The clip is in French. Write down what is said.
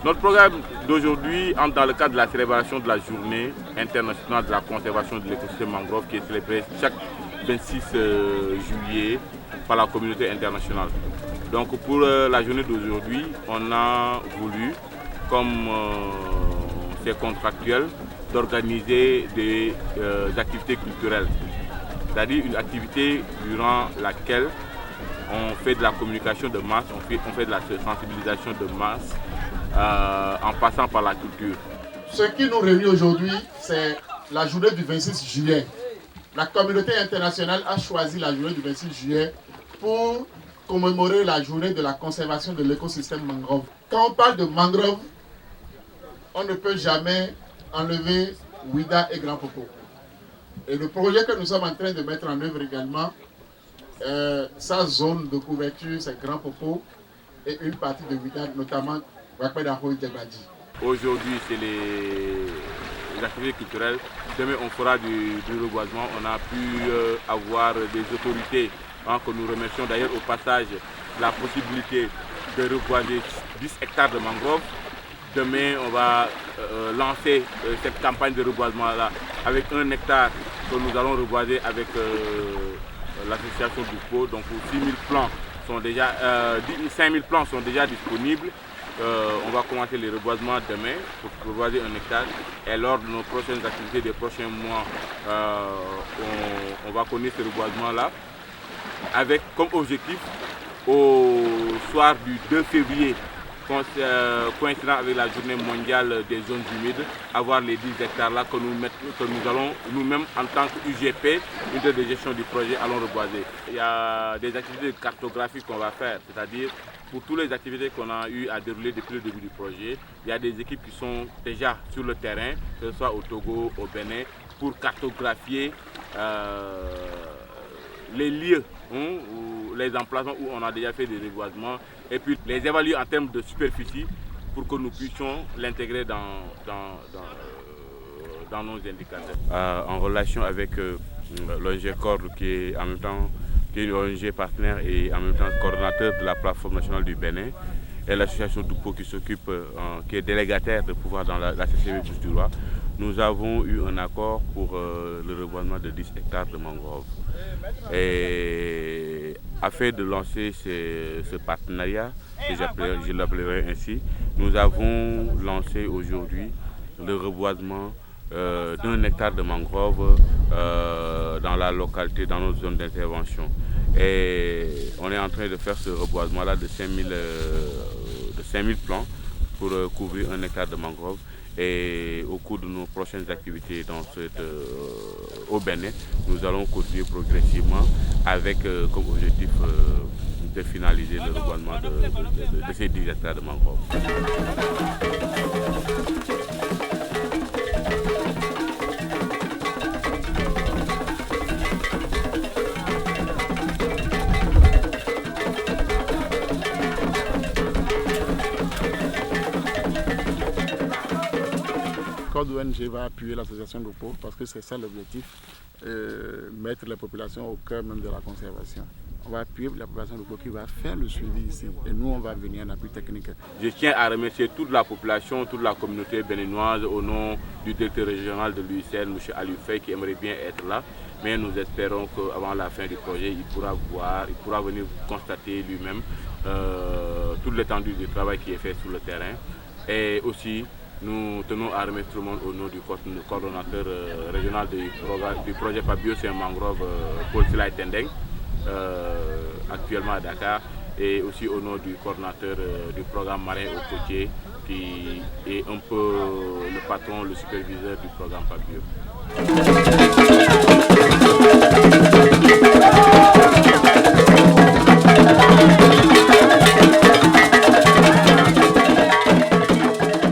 Notre programme d'aujourd'hui entre dans le cadre de la célébration de la journée internationale de la conservation de l'écosystème mangrove qui est célébrée chaque 26 juillet par la communauté internationale. Donc pour la journée d'aujourd'hui, on a voulu, comme c'est contractuel, d'organiser des activités culturelles. C'est-à-dire une activité durant laquelle on fait de la communication de masse, on fait de la sensibilisation de masse en passant par la culture. Ce qui nous réunit aujourd'hui, c'est la journée du 26 juillet. La communauté internationale a choisi la journée du 26 juillet pour commémorer la journée de la conservation de l'écosystème mangrove. Quand on parle de mangrove, on ne peut jamais enlever Ouida et Grand Popo. Et le projet que nous sommes en train de mettre en œuvre également, sa zone de couverture, c'est Grand Popo et une partie de Ouida, notamment Wakpedaho et Debadji. Aujourd'hui, c'est les activités culturelles. Demain, on fera du reboisement. On a pu avoir des autorités que nous remercions d'ailleurs au passage la possibilité de reboiser 10 hectares de mangroves. Demain, on va lancer cette campagne de reboisement-là avec 1 hectare que nous allons reboiser avec l'association du Pau. Donc 6 000 plants sont déjà, 5 000 plants sont déjà disponibles. On va commencer les reboisements demain pour reboiser 1 hectare. Et lors de nos prochaines activités des prochains mois, on va connaître ce reboisement-là avec comme objectif au soir du 2 février, coïncidant avec la journée mondiale des zones humides, avoir les 10 hectares là que nous allons nous-mêmes en tant qu'UGP, unité de gestion du projet, allons reboiser. Il y a des activités de cartographie qu'on va faire, c'est-à-dire pour toutes les activités qu'on a eu à dérouler depuis le début du projet, il y a des équipes qui sont déjà sur le terrain, que ce soit au Togo, au Bénin, pour cartographier les lieux, ou les emplacements où on a déjà fait des reboisements et puis les évaluer en termes de superficie pour que nous puissions l'intégrer dans nos indicateurs. En relation avec l'ONG CORD qui est en même temps une ONG partenaire et en même temps coordonnateur de la plateforme nationale du Bénin et l'association Doupo qui s'occupe, qui est délégataire de pouvoir dans la CCB Bouches du Roi, nous avons eu un accord pour le reboisement de 10 hectares de mangroves. Et afin de lancer ce partenariat, je l'appellerai ainsi, nous avons lancé aujourd'hui le reboisement d'1 hectare de mangrove dans la localité, dans notre zone d'intervention. Et on est en train de faire ce reboisement-là de 5 000 plants pour couvrir 1 hectare de mangrove. Et au cours de nos prochaines activités au Bénin, nous allons continuer progressivement avec comme objectif de finaliser le reboisement de ces 10 hectares de mangrove. CORD ONG va appuyer l'association Doupo parce que c'est ça l'objectif, mettre les populations au cœur même de la conservation. On va appuyer la population Doupo qui va faire le suivi ici et nous on va venir en appui technique. Je tiens à remercier toute la population, toute la communauté béninoise au nom du directeur régional de l'UICN, M. Aliou Faye, qui aimerait bien être là. Mais nous espérons qu'avant la fin du projet, il pourra venir constater lui-même toute l'étendue du travail qui est fait sur le terrain. Et aussi, nous tenons à remercier tout le monde au nom du coordonnateur régional du projet Fabio Saint-Mangrove, Paul Silay Tendeng, actuellement à Dakar, et aussi au nom du coordonnateur du programme marin au côtier, qui est un peu le patron, le superviseur du programme Fabio.